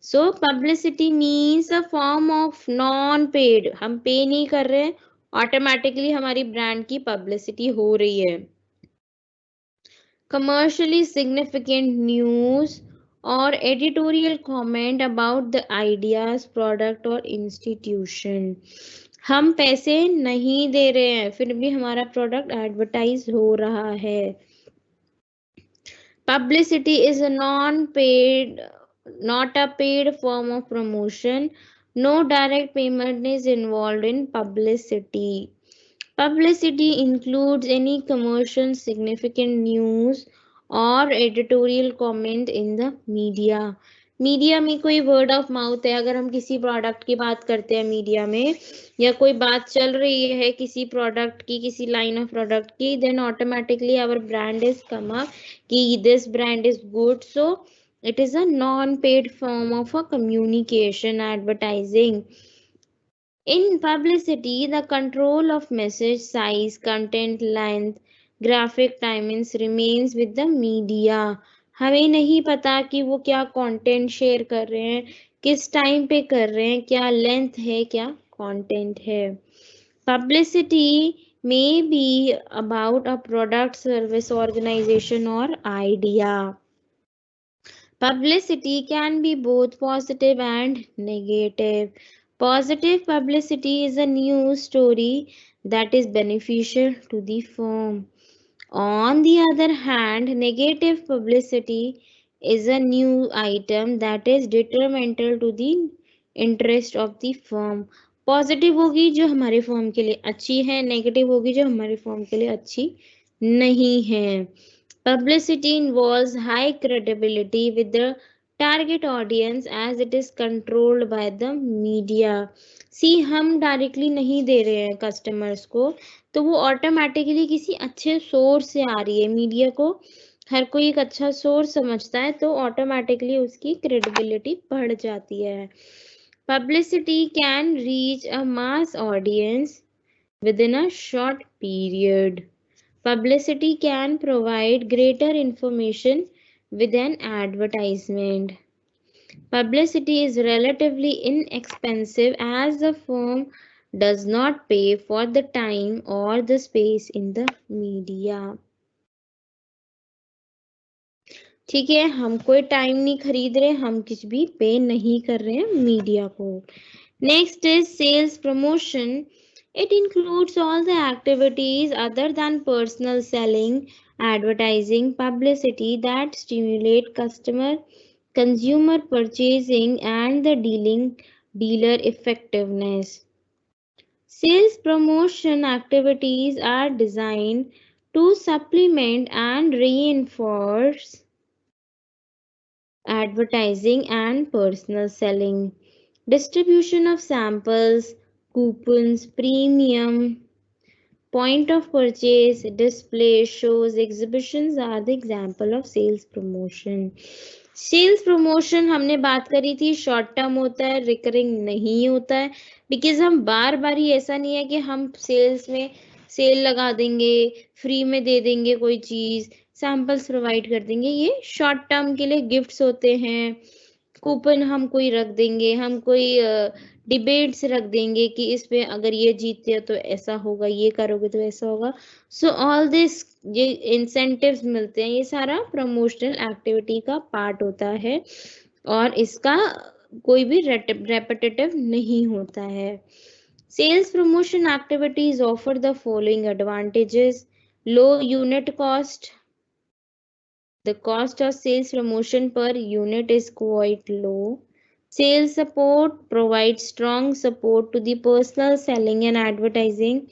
So publicity means a form of non paid, हम पे नहीं कर रहे हैं, automatically हमारी brand की publicity हो रही है। कमर्शियली सिग्निफिकेंट न्यूज और editorial comment about the ideas, product और इंस्टीट्यूशन। हम पैसे नहीं दे रहे हैं फिर भी हमारा प्रोडक्ट एडवर्टाइज हो रहा है। Publicity is a not a paid form of promotion. No direct payment is involved in publicity. Publicity includes any commercial significant news or editorial comment in the media। Media में कोई word of mouth है, अगर हम किसी product की बात करते हैं मीडिया में, या कोई बात चल रही है किसी प्रोडक्ट की, किसी लाइन ऑफ प्रोडक्ट की, then automatically our brand is come up कि this brand is good. So it is a non-paid form of a communication advertising। In publicity, the control of message size, content length, graphic timings remains with the media। हमें नहीं पता कि वो क्या content share कर रहे हैं, किस टाइम पे कर रहे हैं, क्या लेंथ है, क्या कंटेंट है। Publicity may be about a product, service, organization or idea। Publicity can be both positive and negative। Positive publicity is a news story that is beneficial to the firm। On the other hand, negative publicity is a new item that is detrimental to the interest of the firm। Positive होगी जो हमारे firm के लिए अच्छी है, negative होगी जो हमारे फर्म के लिए अच्छी नहीं है। Publicity involves high credibility with the target audience as it is controlled by the media। सी हम डायरेक्टली नहीं दे रहे हैं कस्टमर्स को, तो वो ऑटोमेटिकली किसी अच्छे सोर्स से आ रही है। मीडिया को हर कोई एक अच्छा सोर्स समझता है, तो ऑटोमेटिकली उसकी क्रेडिबिलिटी बढ़ जाती है। Publicity can reach a mass audience within a short period. Publicity can provide greater information with an advertisement. Publicity is relatively inexpensive as the firm does not pay for the time or the space in the media. ठीक है, हम कोई time नहीं खरीद रहे, हम कुछ भी पे नहीं कर रहे हैं मीडिया को. Next is sales promotion. It includes all the activities other than personal selling, advertising, publicity that stimulate consumer purchasing and the dealer effectiveness. Sales promotion activities are designed to supplement and reinforce advertising and personal selling. Distribution of samples, coupons, premium, point of purchase, display, shows, exhibitions are the example of sales promotion. Sales promotion हमने बात करी थी, short term होता है, recurring नहीं होता है, because हम बार बार ही, ऐसा नहीं है कि हम सेल्स में सेल लगा देंगे, फ्री में दे देंगे कोई चीज, सैंपल्स प्रोवाइड कर देंगे. ये शॉर्ट टर्म के लिए गिफ्ट्स होते हैं, कूपन हम कोई रख देंगे, हम कोई डिबेट्स रख देंगे कि इसमें अगर ये जीतते हो तो ऐसा होगा, ये करोगे तो ऐसा होगा. सो ऑल दिस, ये इंसेंटिव्स मिलते हैं, ये सारा प्रमोशनल एक्टिविटी का पार्ट होता है और इसका कोई भी रेपिटेटिव नहीं होता है. Sales promotion activities offer the following advantages. Low unit cost. The cost of sales promotion per unit is quite low. Sales support provides strong support to the personal selling and advertising.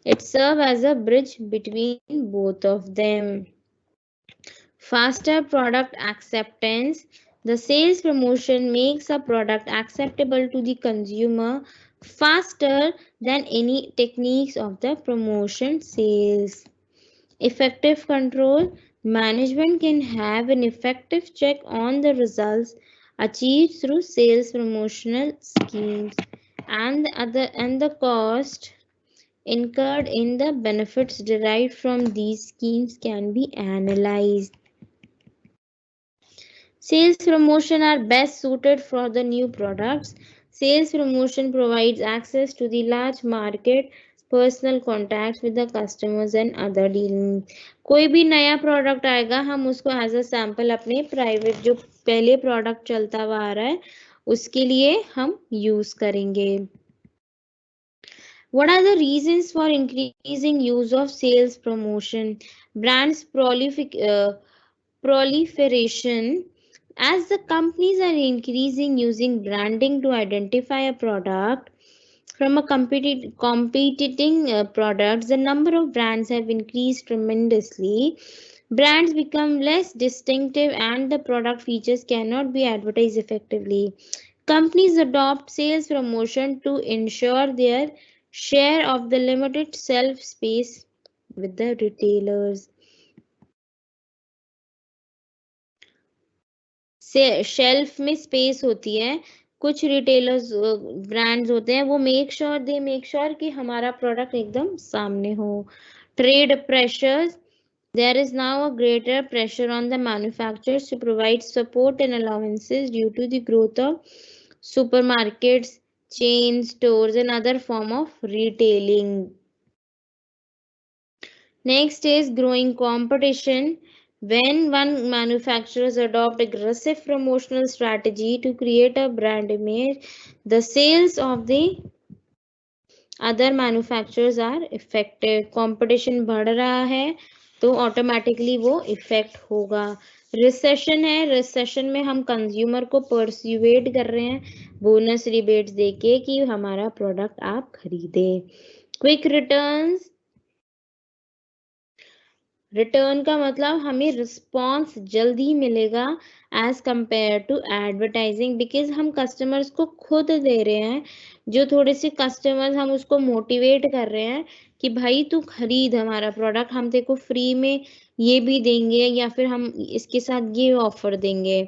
It serves as a bridge between both of them. Faster product acceptance. The sales promotion makes a product acceptable to the consumer faster than any techniques of the promotion sales. Effective control. Management can have an effective check on the results achieved through sales promotional schemes and the cost incurred in the benefits derived from these schemes can be analyzed. Sales promotion are best suited for the new products. Sales promotion provides access to the large market, personal contact with the customers and other dealing. कोई भी नया product आएगा, हम उसको as a sample अपने private जो पहले product चलता हुआ आ रहा है उसके लिए हम यूज करेंगे. What are the reasons for increasing use of sales promotion? Brands proliferation. As the companies are increasing using branding to identify a product from a competing products, the number of brands have increased tremendously. Brands become less distinctive and the product features cannot be advertised effectively. Companies adopt sales promotion to ensure their share of the limited shelf space with the retailers. Shelf में space होती है, कुछ retailers brands होते हैं, वो make sure कि हमारा product एकदम सामने हो. Trade pressures. There is now a greater pressure on the manufacturers to provide support and allowances due to the growth of supermarkets, chain stores, and other form of retailing. Next is growing competition. When one manufacturers adopt aggressive promotional strategy to create a brand image, the sales of the other manufacturers are affected. Competition बढ़ रहा है तो automatically वो effect होगा. Recession है, recession में हम consumer को परस्यूएड कर रहे हैं बोनस रिबेट्स देके कि हमारा प्रोडक्ट आप खरीदे. Quick returns. रिटर्न का मतलब हमें रिस्पॉन्स जल्दी मिलेगा as compare to advertising, because हम कस्टमर्स को खुद दे रहे हैं. जो थोड़े से कस्टमर्स हम उसको मोटिवेट कर रहे हैं कि भाई तू खरीद हमारा प्रोडक्ट, हम तेरे को फ्री में ये भी देंगे या फिर हम इसके साथ ये ऑफर देंगे.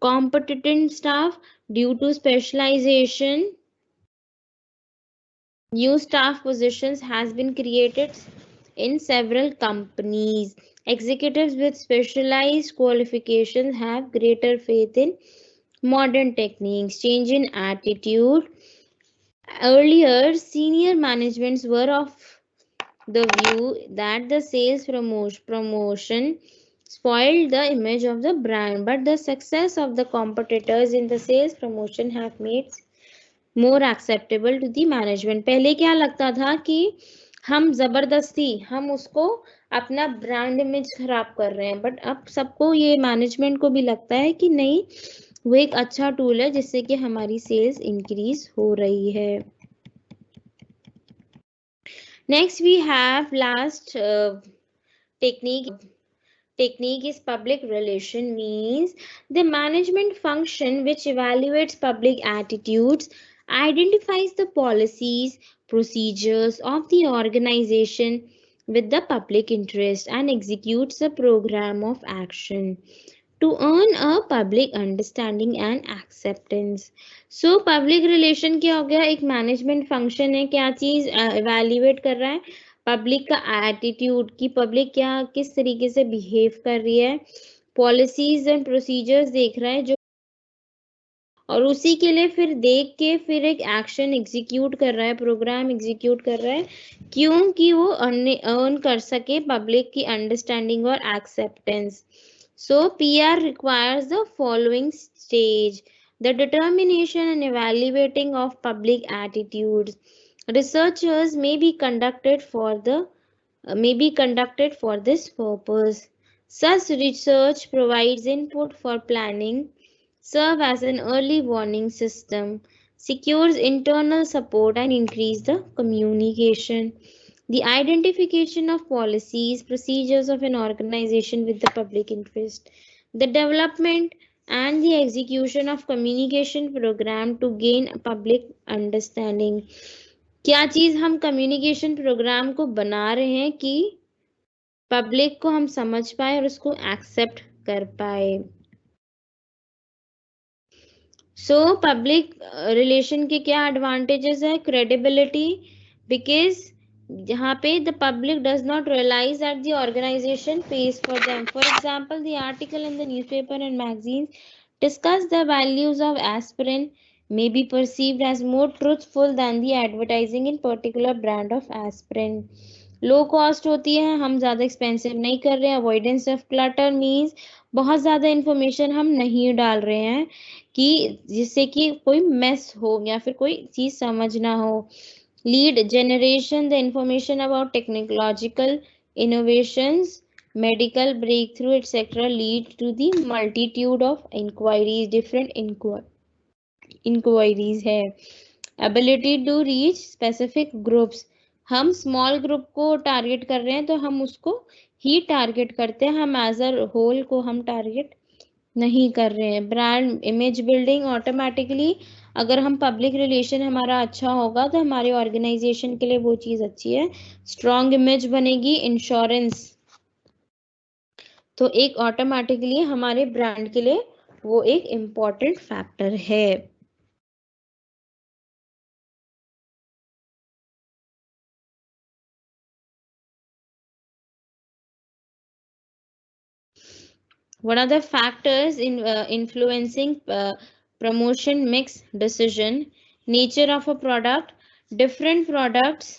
Competitive staff. Due to specialisation New staff positions has been created in several companies. Executives with specialized qualifications have greater faith in modern techniques. Change in attitude. Earlier, senior managements were of the view that the sales promotion spoiled the image of the brand, but the success of the competitors in the sales promotion have made more acceptable to the management. पहले क्या लगता था कि हम जबरदस्ती हम उसको अपना ब्रांड इमेज खराब कर रहे हैं, बट अब सबको ये मैनेजमेंट को भी लगता है कि नहीं, वो एक अच्छा टूल है जिससे कि हमारी सेल्स इंक्रीज हो रही है. Next we have last technique is public relation, means the management function which evaluates public attitudes, identifies the policies, procedures of the organization with the public interest and executes a program of action to earn a public understanding and acceptance. So public relation क्या हो गया, एक management function है, क्या चीज evaluate कर रहा है, पब्लिक का एटीट्यूड कि पब्लिक क्या किस तरीके से बिहेव कर रही है, पॉलिसीज एंड प्रोसीजर्स देख रहा है जो, और उसी के लिए फिर देख के फिर एक एक्शन एग्जीक्यूट कर रहा है, प्रोग्राम एग्जीक्यूट कर रहा है, क्योंकि वो अर्न कर सके पब्लिक की अंडरस्टैंडिंग और acceptance. So PR requires the following stage: the determination and evaluating of public attitudes. Researchers may be conducted for this purpose. Such research provides input for planning, serve as an early warning system, secures internal support and increase the communication. The identification of policies, procedures of an organization with the public interest. The development and the execution of communication program to gain public understanding. क्या चीज हम communication programme को बना रहे हैं कि public को हम समझ पाए और उसको एक्सेप्ट कर पाए. सो पब्लिक रिलेशन के क्या एडवांटेजेस है, क्रेडिबिलिटी, बिकॉज जहाँ पे the public does not realize that the organization pays for them. For example, the article in the newspaper and magazines discuss the values of aspirin may be perceived as more truthful than the advertising in particular brand of aspirin. Low cost होती है, हम ज़्यादा expensive नहीं कर रहे हैं. Avoidance of clutter means बहुत ज़्यादा इंफॉर्मेशन हम नहीं डाल रहे हैं कि जिससे कि कोई मेस हो या फिर कोई चीज़ समझ ना हो. Lead generation, the information about technological innovations, medical breakthrough, etc. lead to the multitude of inquiries, different inquiries है. Ability to reach specific groups, हम स्मॉल ग्रुप को टारगेट कर रहे हैं तो हम उसको ही टारगेट करते हैं, हम एज अ होल को हम टारगेट नहीं कर रहे हैं. ब्रांड इमेज बिल्डिंग, ऑटोमेटिकली अगर हम पब्लिक रिलेशन हमारा अच्छा होगा तो हमारे ऑर्गेनाइजेशन के लिए वो चीज अच्छी है, स्ट्रॉन्ग इमेज बनेगी. इंश्योरेंस, तो एक ऑटोमेटिकली हमारे ब्रांड के लिए वो एक इम्पॉर्टेंट फैक्टर है. What are the factors in influencing promotion mix decision? Nature of a product, different products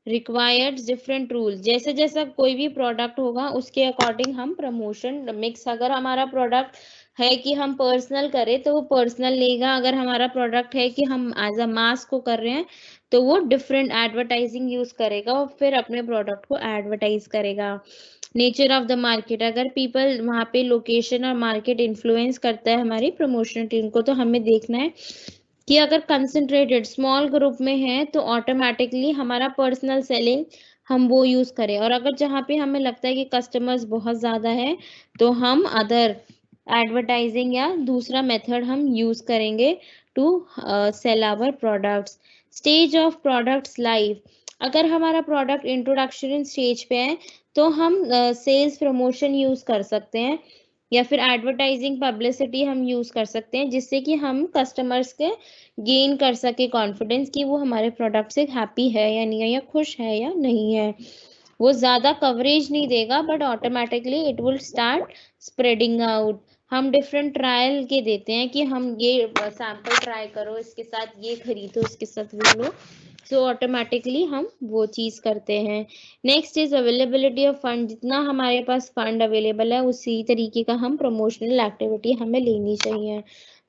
requires different rules. जैसे जैसा कोई भी प्रोडक्ट होगा उसके अकॉर्डिंग हम प्रमोशन मिक्स, अगर हमारा प्रोडक्ट है कि हम पर्सनल करें तो वो पर्सनल लेगा, अगर हमारा प्रोडक्ट है कि हम एज अ मास को कर रहे हैं तो वो डिफरेंट एडवर्टाइजिंग यूज करेगा और फिर अपने प्रोडक्ट को एडवर्टाइज करेगा. नेचर ऑफ द मार्केट, अगर पीपल वहाँ पे लोकेशन और मार्केट इन्फ्लुएंस करता है हमारी प्रमोशनल टीम को, तो हमें देखना है कि अगर कंसंट्रेटेड स्मॉल ग्रुप में है तो ऑटोमेटिकली हमारा पर्सनल सेलिंग हम वो यूज करें, और अगर जहाँ पे हमें लगता है कि कस्टमर्स बहुत ज्यादा है तो हम अदर एडवर्टाइजिंग या दूसरा मेथड हम यूज करेंगे to sell our products. Stage of products life, अगर हमारा प्रोडक्ट इंट्रोडक्शन स्टेज पे है तो हम सेल्स प्रमोशन यूज कर सकते हैं. या फिर एडवर्टाइजिंग पब्लिसिटी हम यूज कर सकते हैं, जिससे कि हम कस्टमर्स के गेन कर सके कॉन्फिडेंस कि वो हमारे प्रोडक्ट से हैप्पी है या नहीं है, या खुश है या नहीं है। वो ज्यादा कवरेज नहीं देगा, but automatically it will start spreading out. हम डिफरेंट ट्रायल के देते हैं कि हम ये सैंपल ट्राई करो, इसके साथ ये खरीदो, इसके साथ वो लो, सो ऑटोमेटिकली हम वो चीज करते हैं। Next is availability of fund. जितना हमारे पास फंड अवेलेबल है उसी तरीके का हम प्रमोशनल एक्टिविटी हमें लेनी चाहिए।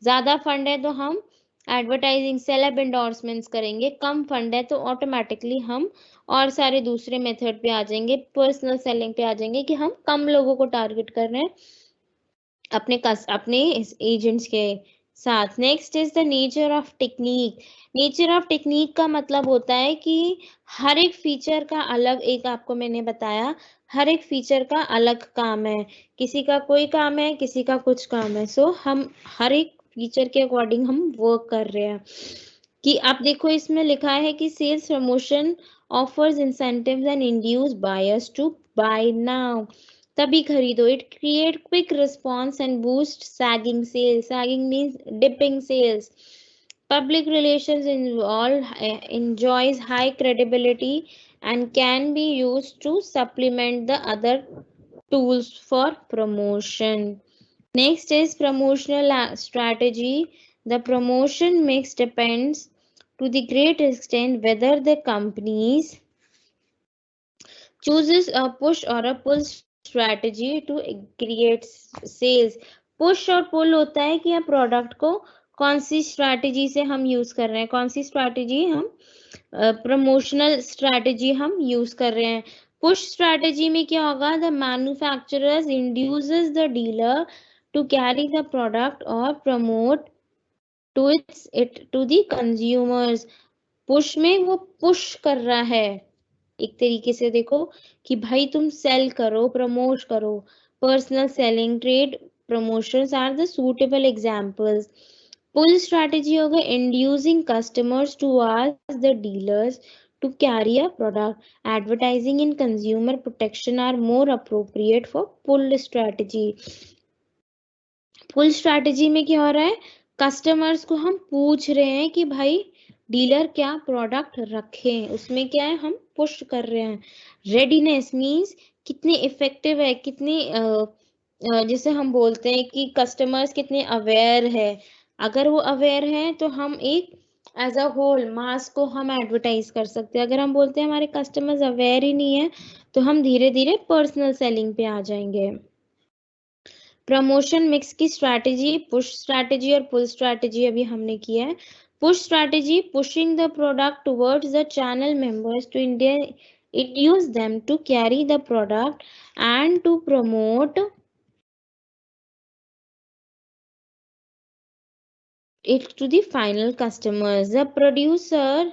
ज्यादा फंड है तो हम एडवर्टाइजिंग सेलेब एंडोर्समेंट्स करेंगे, कम फंड है तो ऑटोमेटिकली हम और सारे दूसरे मेथड पे आ जाएंगे, पर्सनल सेलिंग पे आ जाएंगे कि हम कम लोगों को टारगेट कर रहे हैं अपने एजेंट्स के साथ। Next is the nature of technique. Nature of technique का मतलब होता है कि हर एक फीचर का अलग, एक आपको मैंने बताया, हर एक फीचर का अलग काम है, किसी का कोई काम है, किसी का कुछ काम है। सो हम हर एक फीचर के अकॉर्डिंग हम वर्क कर रहे हैं। कि आप देखो इसमें लिखा है कि sales promotion offers incentives and induce buyers to buy now, तभी खरीदो। It create quick response and boost sagging sales. Sagging means dipping sales. Public relations enjoys high credibility and can be used to supplement the other tools for promotion. Next is promotional strategy. The promotion mix depends to the great extent whether the companies chooses a push or a pull strategy to create sales. Push और पुल होता है कि आप product को कौन सी strategy से हम यूज कर रहे हैं, कौन सी स्ट्रैटेजी हम प्रमोशनल स्ट्रैटेजी हम यूज कर रहे हैं। पुश स्ट्रैटेजी में क्या होगा, the manufacturers induces the dealer to carry the product और promote to it to the consumers. Push में वो पुश कर रहा है, एक तरीके से देखो कि भाई तुम सेल करो, प्रमोट करो। Personal selling, trade promotions are the suitable examples. Pull strategy होगा inducing customers to ask the dealers to carry a product. Advertising in consumer protection are more appropriate for pull strategy. Pull strategy में क्या हो रहा है, customers को हम पूछ रहे हैं कि भाई डीलर क्या प्रोडक्ट रखें, उसमें क्या है हम पुश कर रहे हैं। रेडीनेस मींस कितने इफेक्टिव है, कितने जैसे हम बोलते हैं कि कस्टमर्स कितने अवेयर है। अगर वो अवेयर है तो हम एक एज अ होल मास को हम एडवर्टाइज कर सकते हैं। अगर हम बोलते हैं हमारे कस्टमर्स अवेयर ही नहीं है तो हम धीरे धीरे पर्सनल सेलिंग पे आ जाएंगे। प्रमोशन मिक्स की स्ट्रैटेजी, पुश स्ट्रैटेजी और पुल स्ट्रैटेजी अभी हमने किया है। Push strategy pushing the product towards the channel members to induce them to carry the product and to promote it to the final customers. The producer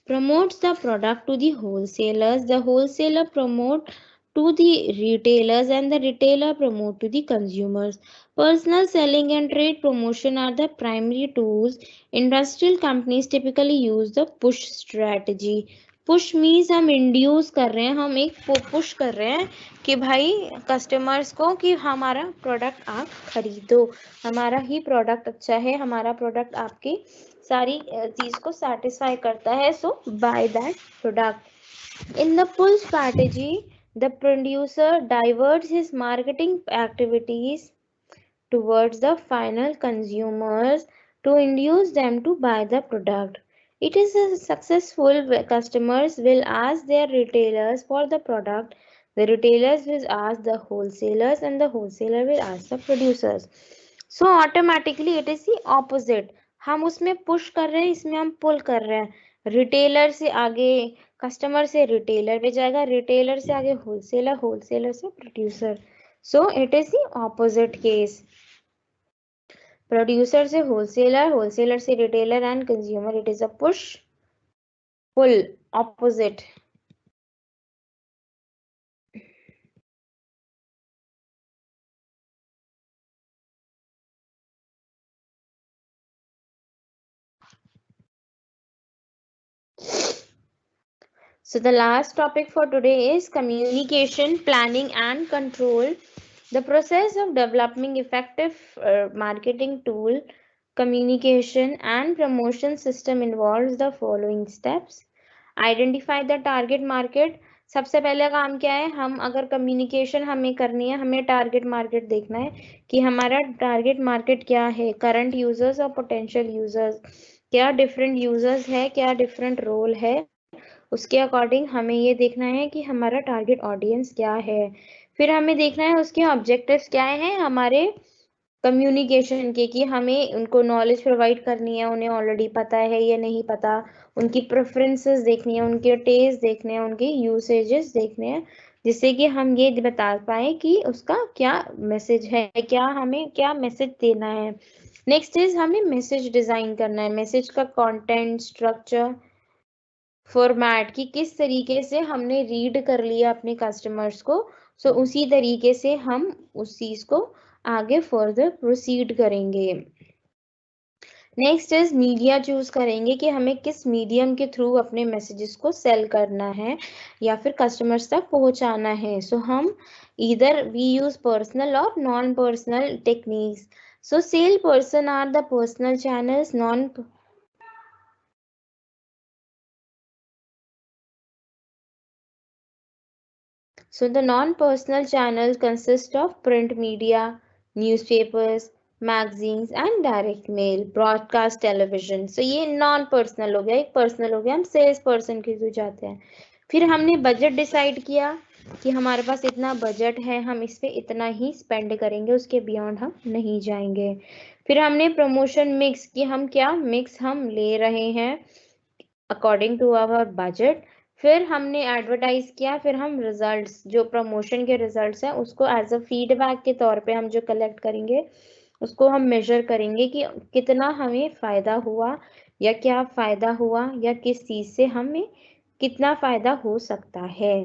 promotes the product to the wholesalers, the wholesaler promote to the retailers, and the retailer promote to the consumers. Personal selling and trade promotion are the primary tools. Industrial companies typically use the push strategy. Push means हम induce कर रहे हैं, हम एक push कर रहे हैं कि भाई कस्टमर्स को कि हमारा प्रोडक्ट आप खरीदो, हमारा ही प्रोडक्ट अच्छा है, हमारा प्रोडक्ट आपकी सारी चीज को सेटिस्फाई करता है, so buy that product. In the pull strategy the producer diverts his marketing activities towards the final consumers to induce them to buy the product. It is a successful. Customers will ask their retailers for the product, the retailers will ask the wholesalers, and the wholesaler will ask the producers. So automatically it is the opposite. हम उसमें push कर रहे हैं, इसमें हम पुल कर रहे हैं। रिटेलर से आगे कस्टमर से रिटेलर पे जाएगा, रिटेलर से आगे होलसेलर, होलसेलर से producer. So it is the opposite case. Producer से होलसेलर, होलसेलर से retailer and consumer, it is a push pull opposite. So the last topic for today is communication, planning and control. The process of developing effective marketing tool, communication and promotion system involves the following steps. Identify the target market. सबसे पहले काम क्या है, हम अगर communication हमें करनी है, हमें टारगेट मार्केट देखना है कि हमारा टारगेट मार्केट क्या है, करंट यूजर्स और पोटेंशियल यूजर्स, क्या डिफरेंट यूजर्स है, क्या डिफरेंट रोल है, उसके अकॉर्डिंग हमें ये देखना है कि हमारा टारगेट ऑडियंस क्या है। फिर हमें देखना है उसके ऑब्जेक्टिव्स क्या हैं हमारे कम्युनिकेशन के, कि हमें उनको नॉलेज प्रोवाइड करनी है, उन्हें ऑलरेडी पता है या नहीं पता, उनकी प्रेफरेंसेस देखनी है, उनके टेस्ट देखने हैं, उनके यूसेजेस देखने हैं, जिससे कि हम ये बता पाए कि उसका क्या मैसेज है, क्या हमें क्या मैसेज देना है। नेक्स्ट इज हमें मैसेज डिजाइन करना है, मैसेज का कंटेंट, स्ट्रक्चर, फॉर्मेट, कि किस तरीके से हमने रीड कर लिया अपने कस्टमर्स को, सो उसी तरीके से हम उस चीज को आगे फर्दर प्रोसीड करेंगे। नेक्स्ट इज मीडिया चूज करेंगे कि हमें किस मीडियम के थ्रू अपने मैसेजेस को सेल करना है या फिर कस्टमर्स तक पहुंचाना है। सो हम ईदर वी यूज पर्सनल और non personal techniques. So sale person are the personal channels, non So the non-personal channels consist of print media, newspapers, magazines and direct mail, broadcast television. So ये non-personal हो गया, एक personal हो गया, हम sales person के through जाते हैं। फिर हमने बजट डिसाइड किया कि हमारे पास इतना बजट है, हम इस पे इतना ही स्पेंड करेंगे, उसके बियॉन्ड हम नहीं जाएंगे। फिर हमने प्रमोशन मिक्स कि हम क्या मिक्स हम ले रहे हैं अकॉर्डिंग टू आवर बजट। फिर हमने एडवर्टाइज किया, फिर हम रिजल्ट्स जो प्रमोशन के रिजल्ट्स हैं उसको एज अ फीडबैक के तौर पे हम जो कलेक्ट करेंगे उसको हम मेजर करेंगे कि कितना हमें फायदा हुआ या क्या फायदा हुआ या किस चीज से हमें कितना फायदा हो सकता है।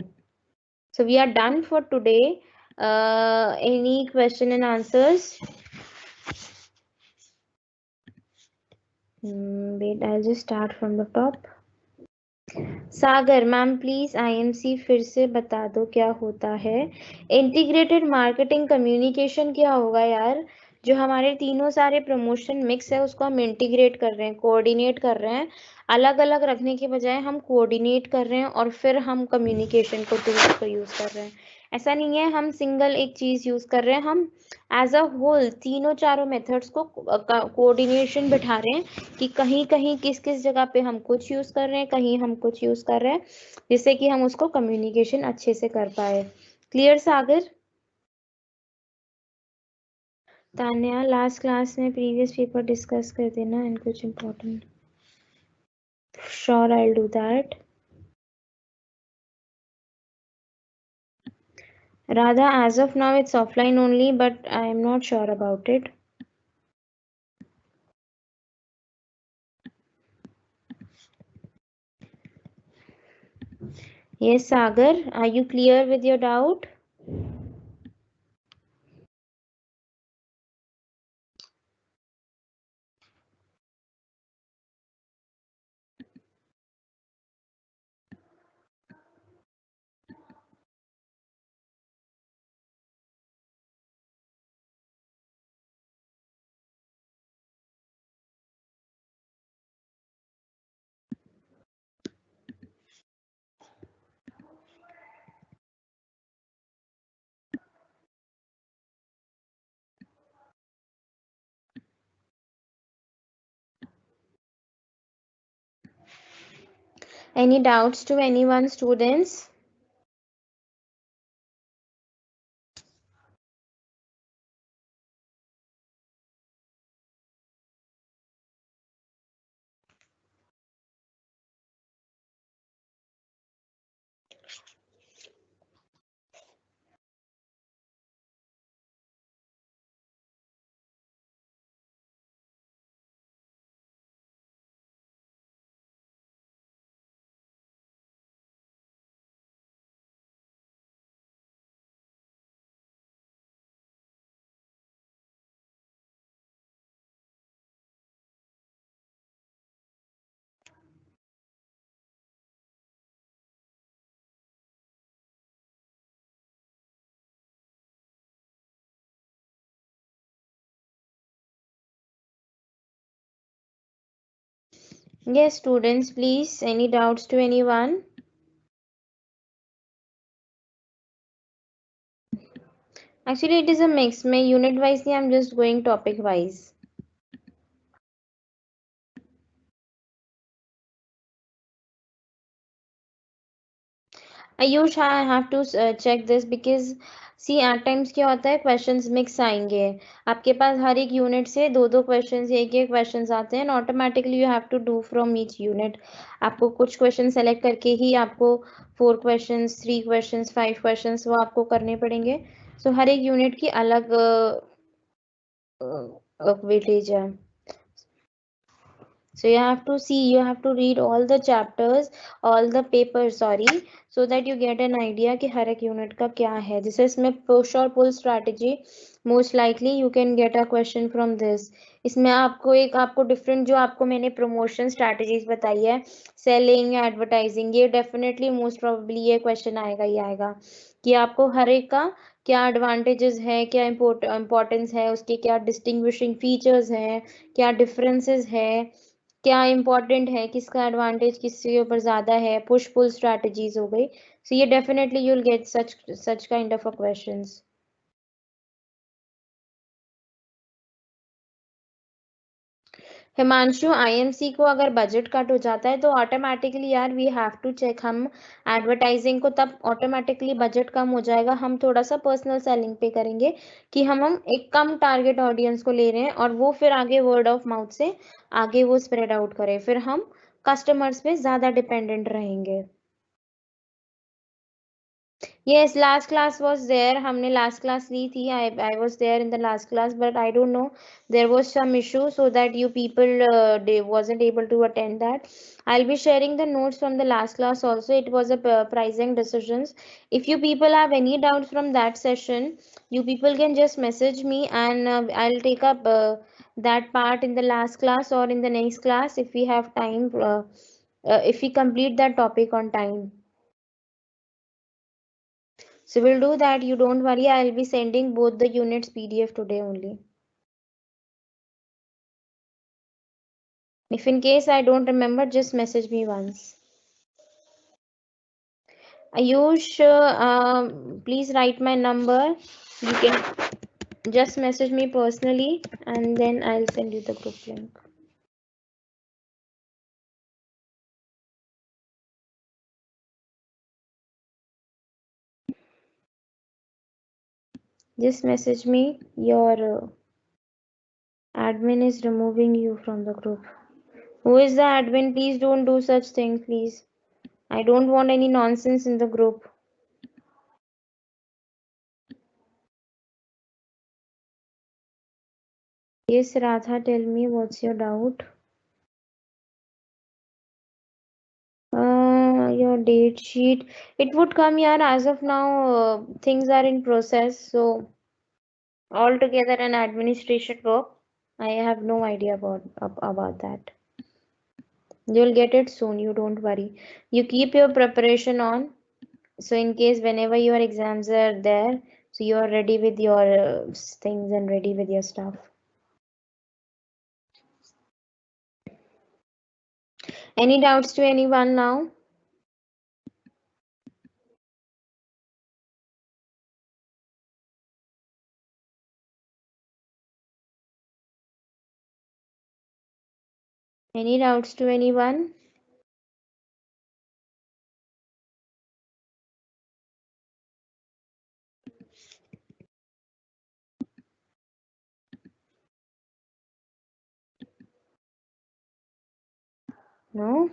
So we are done for today. Any question and answers? wait, I'll just start from the top. Sagar ma'am please IMC फिर से बता दो क्या होता है। इंटीग्रेटेड मार्केटिंग कम्युनिकेशन क्या होगा यार, जो हमारे तीनों सारे प्रमोशन मिक्स है उसको हम इंटीग्रेट कर रहे हैं, कोऑर्डिनेट कर रहे हैं, अलग अलग रखने के बजाय हम कोऑर्डिनेट कर रहे हैं और फिर हम कम्युनिकेशन को टूल्स को यूज कर रहे हैं। ऐसा नहीं है हम सिंगल एक चीज यूज कर रहे हैं, हम एज अ होल तीनों चारों मेथड्स को कोऑर्डिनेशन बिठा रहे हैं कि कहीं कहीं किस किस जगह पे हम कुछ यूज कर रहे हैं, कहीं हम कुछ यूज कर रहे हैं, जिससे कि हम उसको कम्युनिकेशन अच्छे से कर पाए। क्लियर सागर? तान्या लास्ट क्लास में प्रीवियस पेपर डिस्कस कर देना एंड कुछ important. Sure, I will do that. Radha, as of now it's offline only, but I am not sure about it. Yes, Sagar, are you clear with your doubt? Any doubts to anyone, students? Yes, students, please. Any doubts to anyone? Actually, it is a mix. मैं unit wise नहीं, I'm just going topic wise. Ayush, I have to check this because see at times क्या होता है questions mix आएंगे आपके पास हर एक unit से दो दो questions एक एक questions आते हैं and automatically you have to do from each unit आपको कुछ questions select करके ही आपको 4 questions 3 questions 5 questions वो आपको करने पड़ेंगे so हर एक यूनिट की अलग वेटेज है. So you have to see, you have to read all the chapters, all the papers, sorry, so that you get an idea कि हर एक यूनिट का क्या है. जैसे इसमें push और pull strategy, most likely you can get a question from this. इसमें आपको different जो आपको मैंने promotion strategies बताई है, selling, advertising, ये definitely most probably ये question आएगा ही आएगा कि आपको हर एक का क्या एडवांटेजेस है क्या इम्पोर्टेंस है उसके क्या डिस्टिंग्विशिंग फीचर्स हैं क्या डिफरेंसेस है क्या इम्पोर्टेंट है किसका एडवांटेज किसके ऊपर ज़्यादा है पुश पुल स्ट्रैटेजीज हो गई सो ये definitely you will get such kind of a questions. Himanshu IMC को अगर बजट कट हो जाता है तो ऑटोमेटिकली यार वी हैव टू चेक हम एडवर्टाइजिंग को तब ऑटोमेटिकली बजट कम हो जाएगा हम थोड़ा सा पर्सनल सेलिंग पे करेंगे कि हम एक कम टारगेट ऑडियंस को ले रहे हैं और वो फिर आगे वर्ड ऑफ माउथ से आगे वो स्प्रेड आउट करे फिर हम कस्टमर्स पे ज़्यादा डिपेंडेंट रहेंगे. Yes, last class was there. हमने last class ली थी. I was there in the last class, but I don't know. There was some issue so that you people they wasn't able to attend that. I'll be sharing the notes from the last class also. It was a pricing decisions. If you people have any doubts from that session, you people can just message me and I'll take up that part in the last class or in the next class if we have time. If we complete that topic on time. So we'll do that. You don't worry. I'll be sending both the units PDF today only. If in case I don't remember, just message me once. Ayush, please write my number. You can just message me personally and then I'll send you the group link. Just message me. Your admin is removing you from the group. Who is the admin? Please don't do such things, please. I don't want any nonsense in the group. Yes, Radha, tell me what's your doubt. Your date sheet. It would come here as of now. Things are in process, so altogether an administration work. I have no idea about that. You'll get it soon. You don't worry. You keep your preparation on. So in case whenever your exams are there, so you are ready with your things and ready with your stuff. Any doubts to anyone now? Any doubts to anyone? No?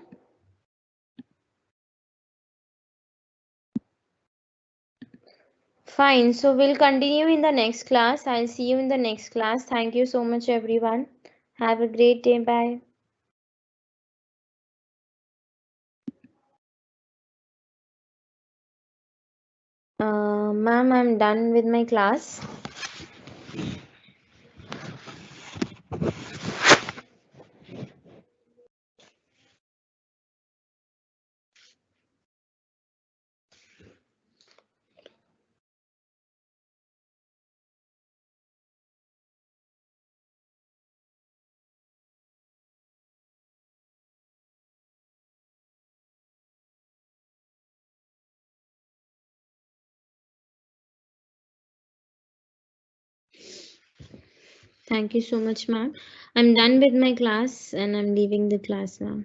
Fine. So we'll continue in the next class. I'll see you in the next class. Thank you so much, everyone. Have a great day. Bye. Ma'am, I'm done with my class. Thank you so much, ma'am. I'm done with my class and I'm leaving the class, ma'am.